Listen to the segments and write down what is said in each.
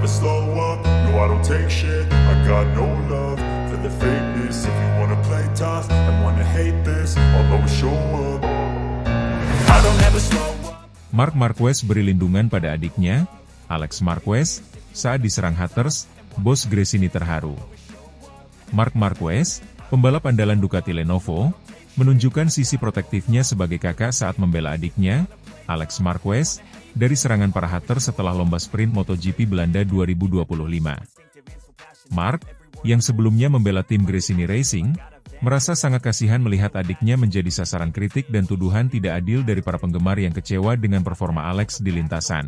never slow up, no I don't take shit. I got no love for the fakeness. If you wanna play tough and wanna hate this, I'll always show up. I don't ever slow up. Marc Marquez beri lindungan pada adiknya, Alex Marquez, saat diserang haters, bos Gresini terharu. Marc Marquez, pembalap andalan Ducati Lenovo, menunjukkan sisi protektifnya sebagai kakak saat membela adiknya, Alex Marquez, dari serangan para haters setelah lomba sprint MotoGP Belanda 2025. Marc, yang sebelumnya membela tim Gresini Racing, merasa sangat kasihan melihat adiknya menjadi sasaran kritik dan tuduhan tidak adil dari para penggemar yang kecewa dengan performa Alex di lintasan.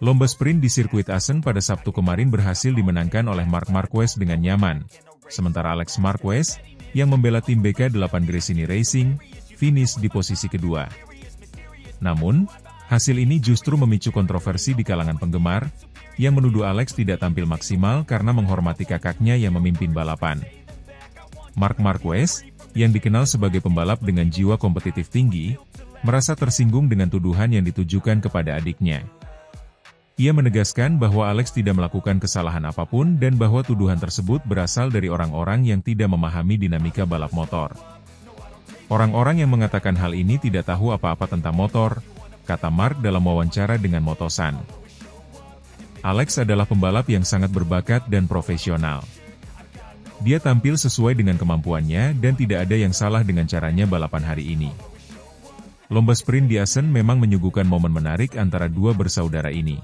Lomba sprint di sirkuit Assen pada Sabtu kemarin berhasil dimenangkan oleh Marc Marquez dengan nyaman, sementara Alex Marquez, yang membela tim BK8 Gresini Racing, finish di posisi kedua. Namun, hasil ini justru memicu kontroversi di kalangan penggemar, yang menuduh Alex tidak tampil maksimal karena menghormati kakaknya yang memimpin balapan. Marc Marquez, yang dikenal sebagai pembalap dengan jiwa kompetitif tinggi, merasa tersinggung dengan tuduhan yang ditujukan kepada adiknya. Ia menegaskan bahwa Alex tidak melakukan kesalahan apapun dan bahwa tuduhan tersebut berasal dari orang-orang yang tidak memahami dinamika balap motor. Orang-orang yang mengatakan hal ini tidak tahu apa-apa tentang motor, kata Marc dalam wawancara dengan Motosan. Alex adalah pembalap yang sangat berbakat dan profesional. Dia tampil sesuai dengan kemampuannya dan tidak ada yang salah dengan caranya balapan hari ini. Lomba sprint di Assen memang menyuguhkan momen menarik antara dua bersaudara ini.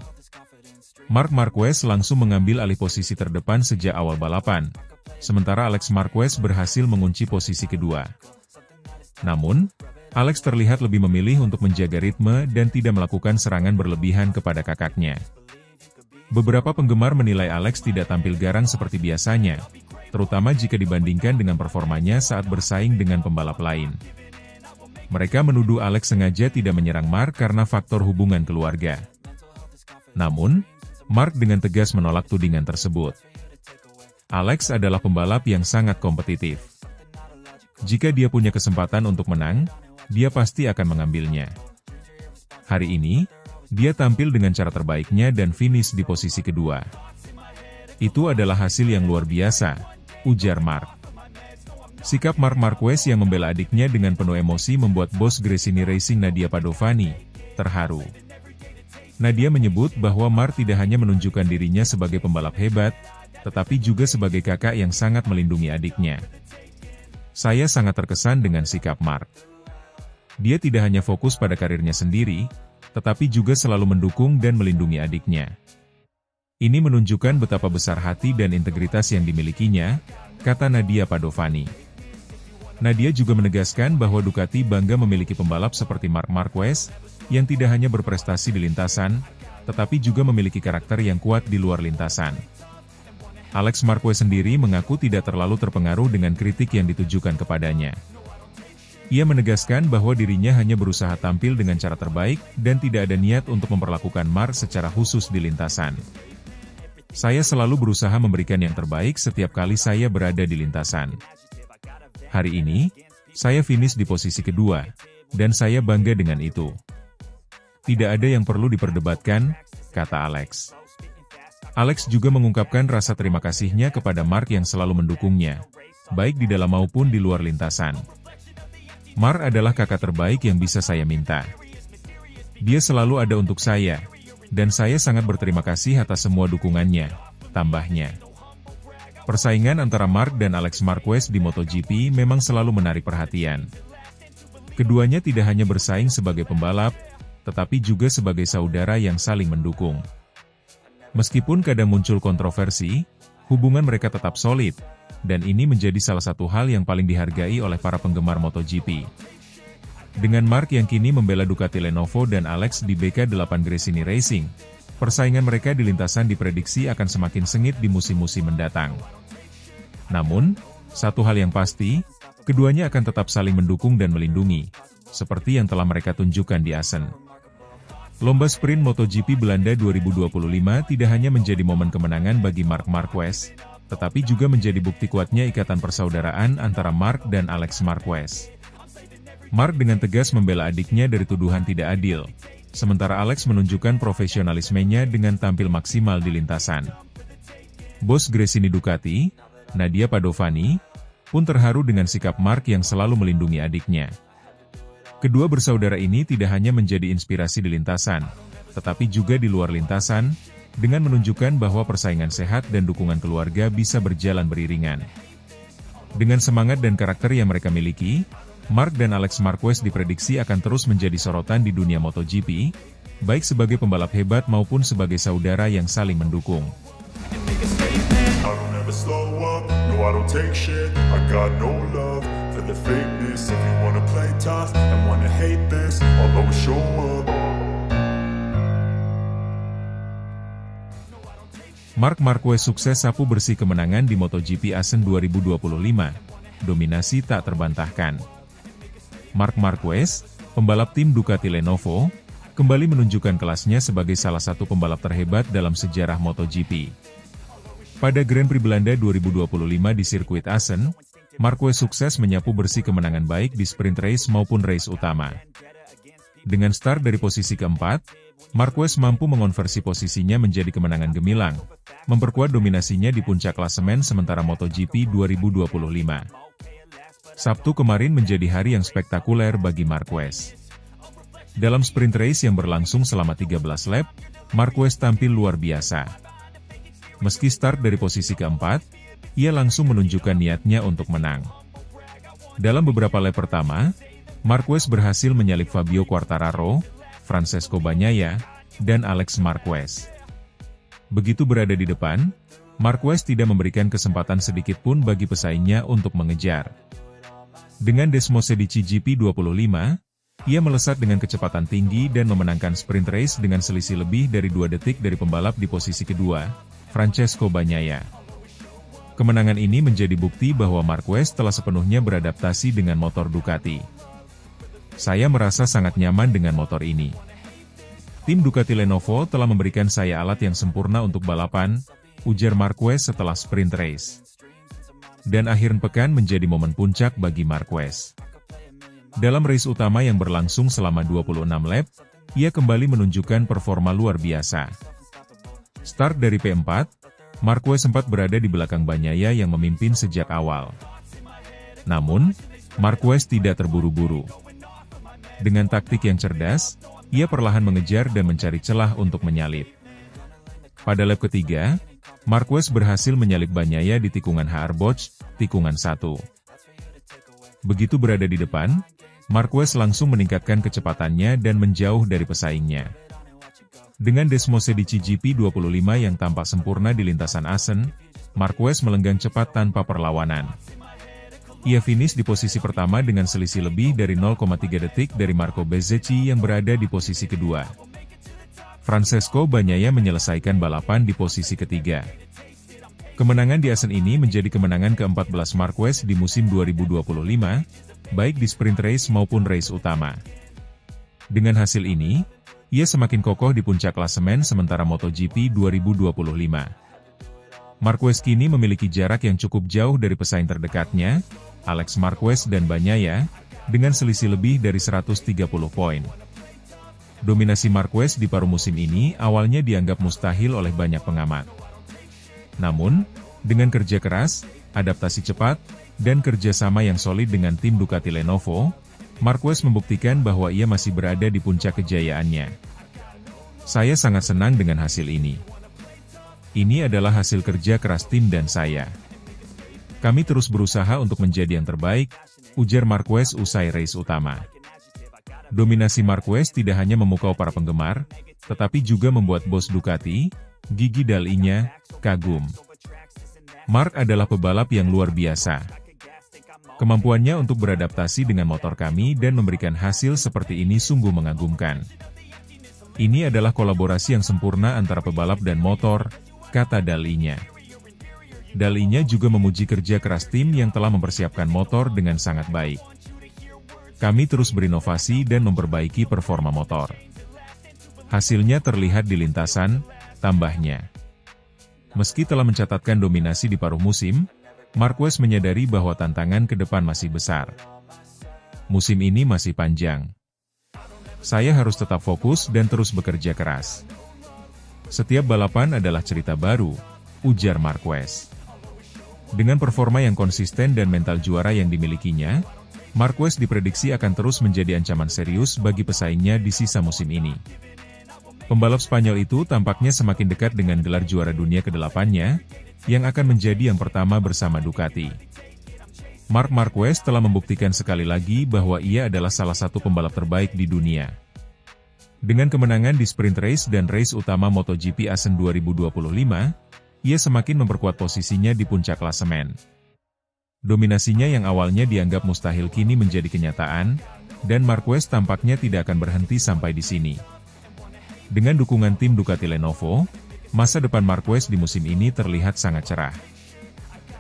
Marc Marquez langsung mengambil alih posisi terdepan sejak awal balapan, sementara Alex Marquez berhasil mengunci posisi kedua. Namun, Alex terlihat lebih memilih untuk menjaga ritme dan tidak melakukan serangan berlebihan kepada kakaknya. Beberapa penggemar menilai Alex tidak tampil garang seperti biasanya, terutama jika dibandingkan dengan performanya saat bersaing dengan pembalap lain. Mereka menuduh Alex sengaja tidak menyerang Marc karena faktor hubungan keluarga. Namun, Marc dengan tegas menolak tudingan tersebut. Alex adalah pembalap yang sangat kompetitif. Jika dia punya kesempatan untuk menang, dia pasti akan mengambilnya. Hari ini, dia tampil dengan cara terbaiknya dan finish di posisi kedua. Itu adalah hasil yang luar biasa, ujar Marc. Sikap Marc Marquez yang membela adiknya dengan penuh emosi membuat bos Gresini Racing Nadia Padovani terharu. Nadia menyebut bahwa Marc tidak hanya menunjukkan dirinya sebagai pembalap hebat, tetapi juga sebagai kakak yang sangat melindungi adiknya. Saya sangat terkesan dengan sikap Marc. Dia tidak hanya fokus pada karirnya sendiri, tetapi juga selalu mendukung dan melindungi adiknya. Ini menunjukkan betapa besar hati dan integritas yang dimilikinya, kata Nadia Padovani. Nadia juga menegaskan bahwa Ducati bangga memiliki pembalap seperti Marc Marquez, yang tidak hanya berprestasi di lintasan, tetapi juga memiliki karakter yang kuat di luar lintasan. Alex Marquez sendiri mengaku tidak terlalu terpengaruh dengan kritik yang ditujukan kepadanya. Ia menegaskan bahwa dirinya hanya berusaha tampil dengan cara terbaik, dan tidak ada niat untuk memperlakukan Marc secara khusus di lintasan. Saya selalu berusaha memberikan yang terbaik setiap kali saya berada di lintasan. Hari ini, saya finish di posisi kedua, dan saya bangga dengan itu. Tidak ada yang perlu diperdebatkan, kata Alex. Alex juga mengungkapkan rasa terima kasihnya kepada Marc yang selalu mendukungnya, baik di dalam maupun di luar lintasan. Marc adalah kakak terbaik yang bisa saya minta. Dia selalu ada untuk saya, dan saya sangat berterima kasih atas semua dukungannya, tambahnya. Persaingan antara Marc dan Alex Marquez di MotoGP memang selalu menarik perhatian. Keduanya tidak hanya bersaing sebagai pembalap, tetapi juga sebagai saudara yang saling mendukung. Meskipun kadang muncul kontroversi, hubungan mereka tetap solid, dan ini menjadi salah satu hal yang paling dihargai oleh para penggemar MotoGP. Dengan Marc yang kini membela Ducati Lenovo dan Alex di BK8 Gresini Racing, persaingan mereka di lintasan diprediksi akan semakin sengit di musim-musim mendatang. Namun, satu hal yang pasti, keduanya akan tetap saling mendukung dan melindungi, seperti yang telah mereka tunjukkan di Assen. Lomba sprint MotoGP Belanda 2025 tidak hanya menjadi momen kemenangan bagi Marc Marquez, tetapi juga menjadi bukti kuatnya ikatan persaudaraan antara Marc dan Alex Marquez. Marc dengan tegas membela adiknya dari tuduhan tidak adil, sementara Alex menunjukkan profesionalismenya dengan tampil maksimal di lintasan. Bos Gresini Ducati, Nadia Padovani, pun terharu dengan sikap Mark yang selalu melindungi adiknya. Kedua bersaudara ini tidak hanya menjadi inspirasi di lintasan, tetapi juga di luar lintasan, dengan menunjukkan bahwa persaingan sehat dan dukungan keluarga bisa berjalan beriringan. Dengan semangat dan karakter yang mereka miliki, Mark dan Alex Marquez diprediksi akan terus menjadi sorotan di dunia MotoGP, baik sebagai pembalap hebat maupun sebagai saudara yang saling mendukung. Marc Marquez sukses sapu bersih kemenangan di MotoGP Assen 2025, dominasi tak terbantahkan. Marc Marquez, pembalap tim Ducati Lenovo, kembali menunjukkan kelasnya sebagai salah satu pembalap terhebat dalam sejarah MotoGP. Pada Grand Prix Belanda 2025 di sirkuit Assen, Marquez sukses menyapu bersih kemenangan baik di sprint race maupun race utama. Dengan start dari posisi keempat, Marquez mampu mengonversi posisinya menjadi kemenangan gemilang, memperkuat dominasinya di puncak klasemen sementara MotoGP 2025. Sabtu kemarin menjadi hari yang spektakuler bagi Marquez. Dalam sprint race yang berlangsung selama 13 lap, Marquez tampil luar biasa. Meski start dari posisi keempat, ia langsung menunjukkan niatnya untuk menang. Dalam beberapa lap pertama, Marquez berhasil menyalip Fabio Quartararo, Francesco Bagnaia, dan Alex Marquez. Begitu berada di depan, Marquez tidak memberikan kesempatan sedikit pun bagi pesaingnya untuk mengejar. Dengan Desmosedici GP25, ia melesat dengan kecepatan tinggi dan memenangkan sprint race dengan selisih lebih dari 2 detik dari pembalap di posisi kedua, Francesco Bagnaia. Kemenangan ini menjadi bukti bahwa Marquez telah sepenuhnya beradaptasi dengan motor Ducati. Saya merasa sangat nyaman dengan motor ini. Tim Ducati Lenovo telah memberikan saya alat yang sempurna untuk balapan, ujar Marquez setelah sprint race. Dan akhir pekan menjadi momen puncak bagi Marquez. Dalam race utama yang berlangsung selama 26 lap, ia kembali menunjukkan performa luar biasa. Start dari P4, Marquez sempat berada di belakang Bagnaia yang memimpin sejak awal. Namun, Marquez tidak terburu-buru. Dengan taktik yang cerdas, ia perlahan mengejar dan mencari celah untuk menyalip. Pada lap ketiga, Marquez berhasil menyalip Bagnaia di tikungan Haar-Bosch, tikungan 1. Begitu berada di depan, Marquez langsung meningkatkan kecepatannya dan menjauh dari pesaingnya. Dengan Desmosedici GP25 yang tampak sempurna di lintasan Assen, Marquez melenggang cepat tanpa perlawanan. Ia finish di posisi pertama dengan selisih lebih dari 0,3 detik dari Marco Bezzecchi yang berada di posisi kedua. Francesco Bagnaia menyelesaikan balapan di posisi ketiga. Kemenangan di Assen ini menjadi kemenangan ke-14 Marquez di musim 2025, baik di sprint race maupun race utama. Dengan hasil ini, ia semakin kokoh di puncak klasemen sementara MotoGP 2025. Marquez kini memiliki jarak yang cukup jauh dari pesaing terdekatnya, Alex Marquez dan Bagnaia, dengan selisih lebih dari 130 poin. Dominasi Marquez di paruh musim ini awalnya dianggap mustahil oleh banyak pengamat. Namun, dengan kerja keras, adaptasi cepat, dan kerjasama yang solid dengan tim Ducati Lenovo, Marquez membuktikan bahwa ia masih berada di puncak kejayaannya. Saya sangat senang dengan hasil ini. Ini adalah hasil kerja keras tim dan saya. Kami terus berusaha untuk menjadi yang terbaik, ujar Marquez usai race utama. Dominasi Marquez tidak hanya memukau para penggemar, tetapi juga membuat bos Ducati, Gigi Dall'Igna, kagum. Marc adalah pebalap yang luar biasa. Kemampuannya untuk beradaptasi dengan motor kami dan memberikan hasil seperti ini sungguh mengagumkan. Ini adalah kolaborasi yang sempurna antara pebalap dan motor, kata Dall'Igna. Dall'Igna juga memuji kerja keras tim yang telah mempersiapkan motor dengan sangat baik. Kami terus berinovasi dan memperbaiki performa motor. Hasilnya terlihat di lintasan, tambahnya. Meski telah mencatatkan dominasi di paruh musim, Marquez menyadari bahwa tantangan ke depan masih besar. Musim ini masih panjang. Saya harus tetap fokus dan terus bekerja keras. Setiap balapan adalah cerita baru, ujar Marquez. Dengan performa yang konsisten dan mental juara yang dimilikinya, Marquez diprediksi akan terus menjadi ancaman serius bagi pesaingnya di sisa musim ini. Pembalap Spanyol itu tampaknya semakin dekat dengan gelar juara dunia ke-8-nya, yang akan menjadi yang pertama bersama Ducati. Marc Marquez telah membuktikan sekali lagi bahwa ia adalah salah satu pembalap terbaik di dunia. Dengan kemenangan di sprint race dan race utama MotoGP Asen 2025, ia semakin memperkuat posisinya di puncak klasemen. Dominasinya yang awalnya dianggap mustahil kini menjadi kenyataan, dan Marquez tampaknya tidak akan berhenti sampai di sini. Dengan dukungan tim Ducati Lenovo, masa depan Marquez di musim ini terlihat sangat cerah.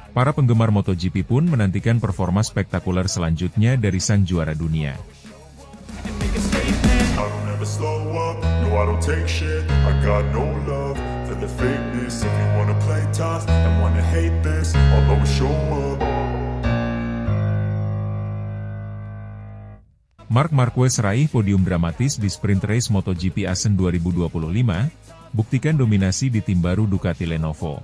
Para penggemar MotoGP pun menantikan performa spektakuler selanjutnya dari sang juara dunia. Marc Marquez raih podium dramatis di sprint race MotoGP Asen 2025, buktikan dominasi di tim baru Ducati Lenovo.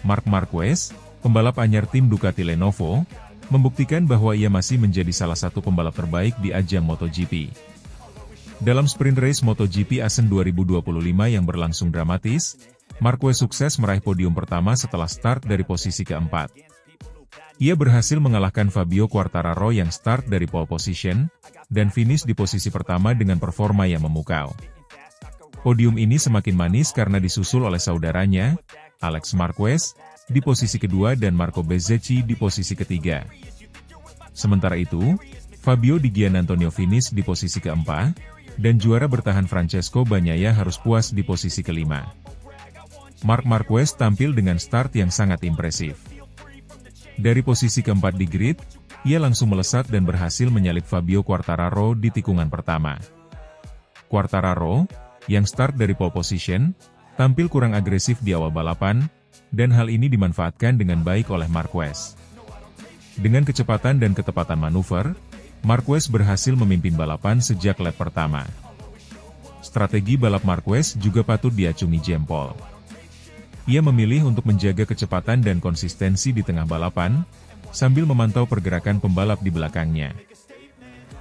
Marc Marquez, pembalap anyar tim Ducati Lenovo, membuktikan bahwa ia masih menjadi salah satu pembalap terbaik di ajang MotoGP. Dalam sprint race MotoGP Asen 2025 yang berlangsung dramatis, Marquez sukses meraih podium pertama setelah start dari posisi keempat. Ia berhasil mengalahkan Fabio Quartararo yang start dari pole position, dan finish di posisi pertama dengan performa yang memukau. Podium ini semakin manis karena disusul oleh saudaranya, Alex Marquez, di posisi kedua dan Marco Bezzecchi di posisi ketiga. Sementara itu, Fabio Di Giannantonio finish di posisi keempat, dan juara bertahan Francesco Bagnaia harus puas di posisi kelima. Marc Marquez tampil dengan start yang sangat impresif. Dari posisi keempat di grid, ia langsung melesat dan berhasil menyalip Fabio Quartararo di tikungan pertama. Quartararo, yang start dari pole position, tampil kurang agresif di awal balapan, dan hal ini dimanfaatkan dengan baik oleh Marquez. Dengan kecepatan dan ketepatan manuver, Marquez berhasil memimpin balapan sejak lap pertama. Strategi balap Marquez juga patut diacungi jempol. Ia memilih untuk menjaga kecepatan dan konsistensi di tengah balapan, sambil memantau pergerakan pembalap di belakangnya.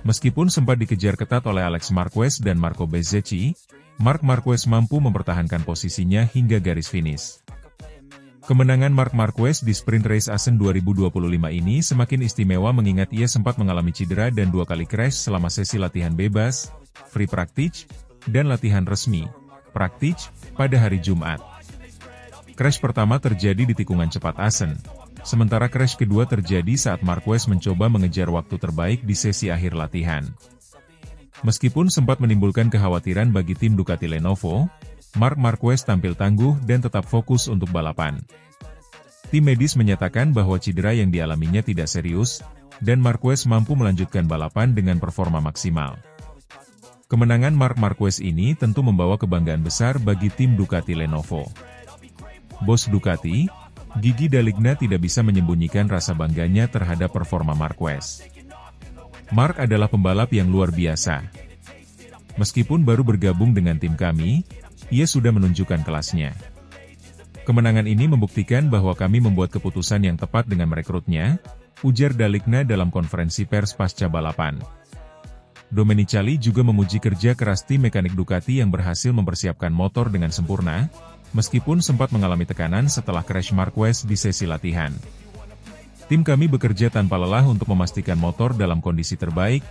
Meskipun sempat dikejar ketat oleh Alex Marquez dan Marco Bezzecchi, Marc Marquez mampu mempertahankan posisinya hingga garis finish. Kemenangan Marc Marquez di sprint race Asen 2025 ini semakin istimewa mengingat ia sempat mengalami cedera dan 2 kali crash selama sesi latihan bebas, free practice, dan latihan resmi, practice, pada hari Jumat. Crash pertama terjadi di tikungan cepat Asen, sementara crash kedua terjadi saat Marquez mencoba mengejar waktu terbaik di sesi akhir latihan. Meskipun sempat menimbulkan kekhawatiran bagi tim Ducati Lenovo, Marc Marquez tampil tangguh dan tetap fokus untuk balapan. Tim medis menyatakan bahwa cedera yang dialaminya tidak serius, dan Marquez mampu melanjutkan balapan dengan performa maksimal. Kemenangan Marc Marquez ini tentu membawa kebanggaan besar bagi tim Ducati Lenovo. Bos Ducati, Gigi D'Aligna tidak bisa menyembunyikan rasa bangganya terhadap performa Marquez. Marc adalah pembalap yang luar biasa. Meskipun baru bergabung dengan tim kami, ia sudah menunjukkan kelasnya. Kemenangan ini membuktikan bahwa kami membuat keputusan yang tepat dengan merekrutnya, ujar D'Aligna dalam konferensi pers pasca balapan. Domenicali juga memuji kerja keras tim mekanik Ducati yang berhasil mempersiapkan motor dengan sempurna, meskipun sempat mengalami tekanan setelah crash Marquez di sesi latihan. Tim kami bekerja tanpa lelah untuk memastikan motor dalam kondisi terbaik,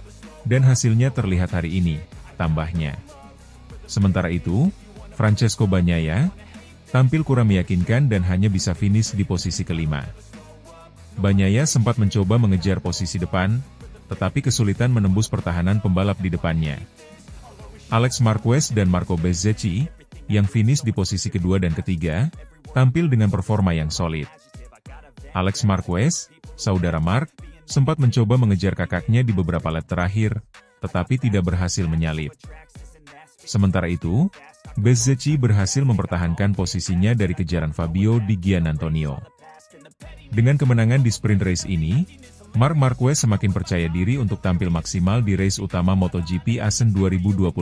dan hasilnya terlihat hari ini, tambahnya. Sementara itu, Francesco Bagnaia tampil kurang meyakinkan dan hanya bisa finish di posisi kelima. Bagnaia sempat mencoba mengejar posisi depan, tetapi kesulitan menembus pertahanan pembalap di depannya. Alex Marquez dan Marco Bezzecchi, yang finish di posisi kedua dan ketiga, tampil dengan performa yang solid. Alex Marquez, saudara Marc, sempat mencoba mengejar kakaknya di beberapa lap terakhir, tetapi tidak berhasil menyalip. Sementara itu, Bezzecchi berhasil mempertahankan posisinya dari kejaran Fabio Di Giannantonio. Dengan kemenangan di sprint race ini, Marc Marquez semakin percaya diri untuk tampil maksimal di race utama MotoGP Assen 2025.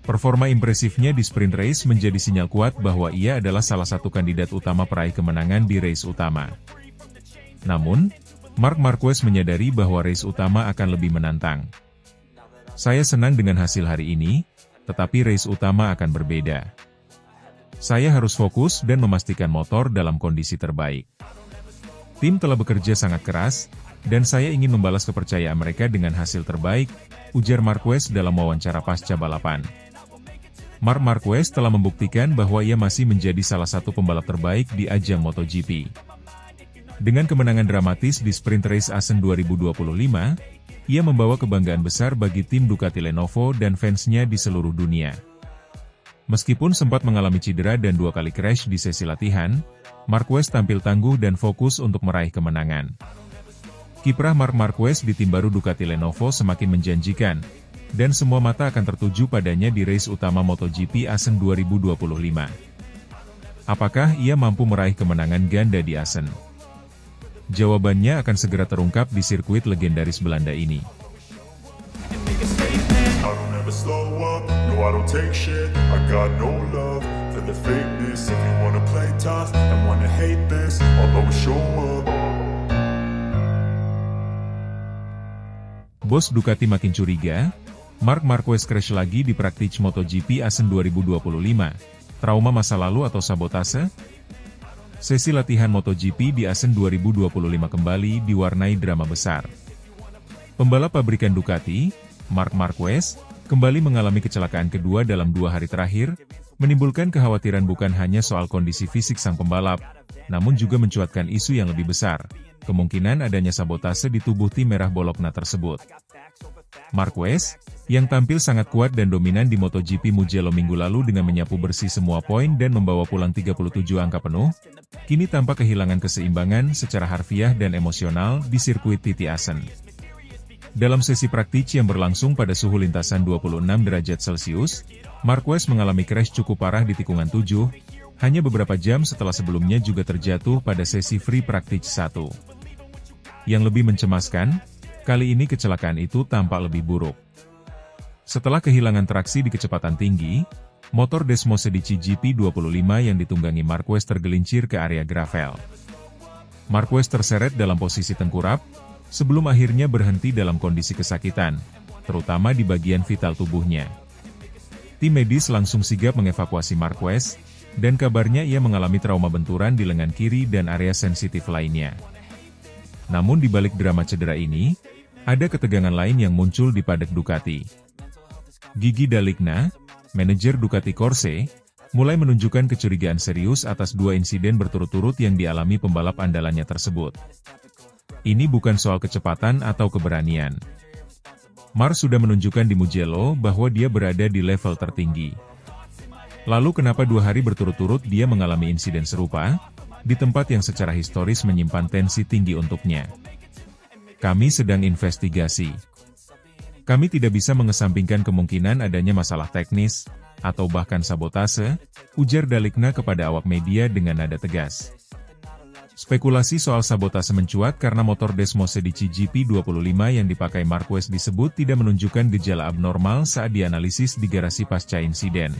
Performa impresifnya di sprint race menjadi sinyal kuat bahwa ia adalah salah satu kandidat utama peraih kemenangan di race utama. Namun, Marc Marquez menyadari bahwa race utama akan lebih menantang. Saya senang dengan hasil hari ini, tetapi race utama akan berbeda. Saya harus fokus dan memastikan motor dalam kondisi terbaik. Tim telah bekerja sangat keras, dan saya ingin membalas kepercayaan mereka dengan hasil terbaik, ujar Marquez dalam wawancara pasca balapan. Marc Marquez telah membuktikan bahwa ia masih menjadi salah satu pembalap terbaik di ajang MotoGP. Dengan kemenangan dramatis di sprint race Assen 2025, ia membawa kebanggaan besar bagi tim Ducati Lenovo dan fansnya di seluruh dunia. Meskipun sempat mengalami cedera dan 2 kali crash di sesi latihan, Marquez tampil tangguh dan fokus untuk meraih kemenangan. Kiprah Marc Marquez di tim baru Ducati Lenovo semakin menjanjikan, dan semua mata akan tertuju padanya di race utama MotoGP Assen 2025. Apakah ia mampu meraih kemenangan ganda di Assen? Jawabannya akan segera terungkap di sirkuit legendaris Belanda ini. I don't take shit, I got no love for the fakeness. If you wanna play tough and wanna hate this, I'll always show up. Bos Ducati makin curiga, Marc Marquez crash lagi di praktik MotoGP Assen 2025. Trauma masa lalu atau sabotase? Sesi latihan MotoGP di Assen 2025 kembali diwarnai drama besar. Pembalap pabrikan Ducati, Marc Marquez, kembali mengalami kecelakaan kedua dalam 2 hari terakhir, menimbulkan kekhawatiran bukan hanya soal kondisi fisik sang pembalap, namun juga mencuatkan isu yang lebih besar, kemungkinan adanya sabotase di tubuh tim merah Bologna tersebut. Marquez, yang tampil sangat kuat dan dominan di MotoGP Mugello minggu lalu dengan menyapu bersih semua poin dan membawa pulang 37 angka penuh, kini tampak kehilangan keseimbangan secara harfiah dan emosional di sirkuit TT Assen. Dalam sesi praktik yang berlangsung pada suhu lintasan 26 derajat Celcius, Marquez mengalami crash cukup parah di tikungan 7, hanya beberapa jam setelah sebelumnya juga terjatuh pada sesi free praktik 1. Yang lebih mencemaskan, kali ini kecelakaan itu tampak lebih buruk. Setelah kehilangan traksi di kecepatan tinggi, motor Desmosed GP25 yang ditunggangi Marquez tergelincir ke area gravel. Marquez terseret dalam posisi tengkurap, sebelum akhirnya berhenti dalam kondisi kesakitan, terutama di bagian vital tubuhnya. Tim medis langsung sigap mengevakuasi Marquez, dan kabarnya ia mengalami trauma benturan di lengan kiri dan area sensitif lainnya. Namun di balik drama cedera ini, ada ketegangan lain yang muncul di paddock Ducati. Gigi D'Aligna, manajer Ducati Corse, mulai menunjukkan kecurigaan serius atas 2 insiden berturut-turut yang dialami pembalap andalannya tersebut. Ini bukan soal kecepatan atau keberanian. Marc sudah menunjukkan di Mugello bahwa dia berada di level tertinggi. Lalu kenapa 2 hari berturut-turut dia mengalami insiden serupa, di tempat yang secara historis menyimpan tensi tinggi untuknya? Kami sedang investigasi. Kami tidak bisa mengesampingkan kemungkinan adanya masalah teknis, atau bahkan sabotase, ujar D'Aligna kepada awak media dengan nada tegas. Spekulasi soal sabotase mencuat karena motor Desmosed GP25 yang dipakai Marquez disebut tidak menunjukkan gejala abnormal saat dianalisis di garasi pasca insiden.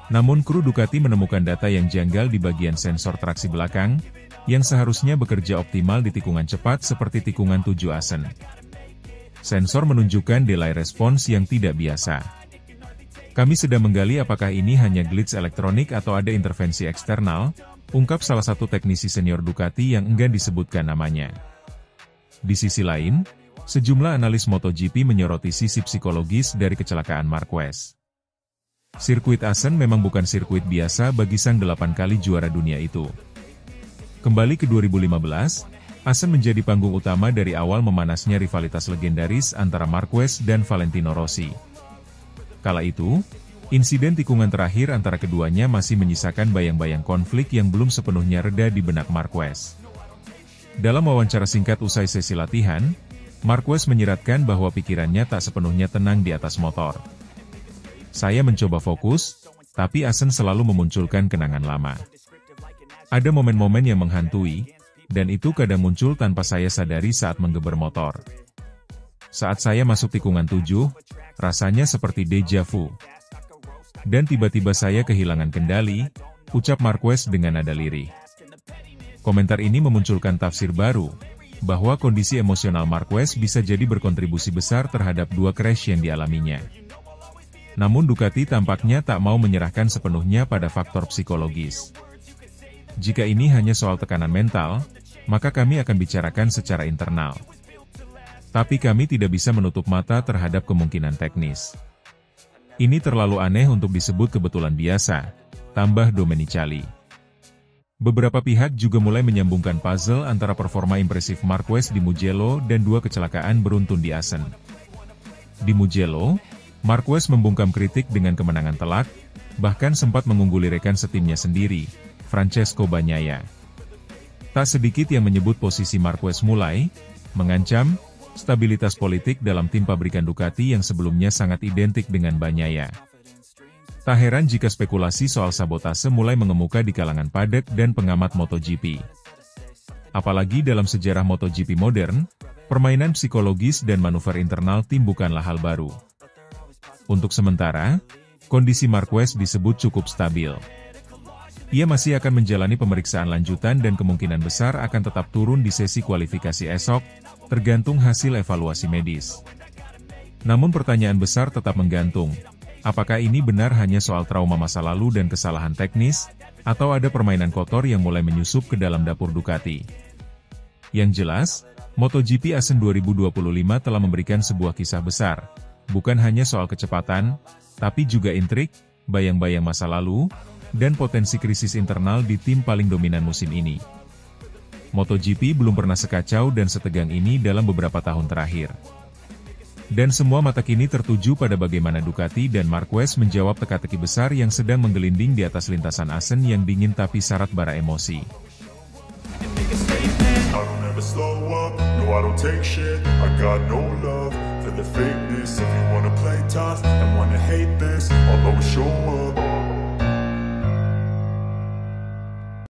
Namun kru Ducati menemukan data yang janggal di bagian sensor traksi belakang, yang seharusnya bekerja optimal di tikungan cepat seperti tikungan 7 Assen. Sensor menunjukkan delay response yang tidak biasa. Kami sedang menggali apakah ini hanya glitch elektronik atau ada intervensi eksternal, ungkap salah satu teknisi senior Ducati yang enggan disebutkan namanya. Di sisi lain, sejumlah analis MotoGP menyoroti sisi psikologis dari kecelakaan Marquez. Sirkuit Assen memang bukan sirkuit biasa bagi sang 8 kali juara dunia itu. Kembali ke 2015, Assen menjadi panggung utama dari awal memanasnya rivalitas legendaris antara Marquez dan Valentino Rossi. Kala itu, insiden tikungan terakhir antara keduanya masih menyisakan bayang-bayang konflik yang belum sepenuhnya reda di benak Marquez. Dalam wawancara singkat usai sesi latihan, Marquez menyiratkan bahwa pikirannya tak sepenuhnya tenang di atas motor. Saya mencoba fokus, tapi Assen selalu memunculkan kenangan lama. Ada momen-momen yang menghantui, dan itu kadang muncul tanpa saya sadari saat menggeber motor. Saat saya masuk tikungan 7, rasanya seperti deja vu. Dan tiba-tiba saya kehilangan kendali, ucap Marquez dengan nada lirih. Komentar ini memunculkan tafsir baru, bahwa kondisi emosional Marquez bisa jadi berkontribusi besar terhadap 2 crash yang dialaminya. Namun Ducati tampaknya tak mau menyerahkan sepenuhnya pada faktor psikologis. Jika ini hanya soal tekanan mental, maka kami akan bicarakan secara internal. Tapi kami tidak bisa menutup mata terhadap kemungkinan teknis. Ini terlalu aneh untuk disebut kebetulan biasa, tambah Domenicali. Beberapa pihak juga mulai menyambungkan puzzle antara performa impresif Marquez di Mugello dan 2 kecelakaan beruntun di Assen. Di Mugello, Marquez membungkam kritik dengan kemenangan telak, bahkan sempat mengungguli rekan setimnya sendiri, Francesco Bagnaia. Tak sedikit yang menyebut posisi Marquez mulai mengancam stabilitas politik dalam tim pabrikan Ducati yang sebelumnya sangat identik dengan Bagnaia. Tak heran jika spekulasi soal sabotase mulai mengemuka di kalangan padek dan pengamat MotoGP. Apalagi dalam sejarah MotoGP modern, permainan psikologis dan manuver internal tim bukanlah hal baru. Untuk sementara, kondisi Marquez disebut cukup stabil. Ia masih akan menjalani pemeriksaan lanjutan dan kemungkinan besar akan tetap turun di sesi kualifikasi esok, tergantung hasil evaluasi medis. Namun pertanyaan besar tetap menggantung, apakah ini benar hanya soal trauma masa lalu dan kesalahan teknis, atau ada permainan kotor yang mulai menyusup ke dalam dapur Ducati? Yang jelas, MotoGP Assen 2025 telah memberikan sebuah kisah besar, bukan hanya soal kecepatan, tapi juga intrik, bayang-bayang masa lalu, dan potensi krisis internal di tim paling dominan musim ini. MotoGP belum pernah sekacau dan setegang ini dalam beberapa tahun terakhir. Dan semua mata kini tertuju pada bagaimana Ducati dan Marquez menjawab teka-teki besar yang sedang menggelinding di atas lintasan Assen yang dingin tapi syarat bara emosi. For the fakeness, if you wanna play tough and wanna hate this, I'll always show up.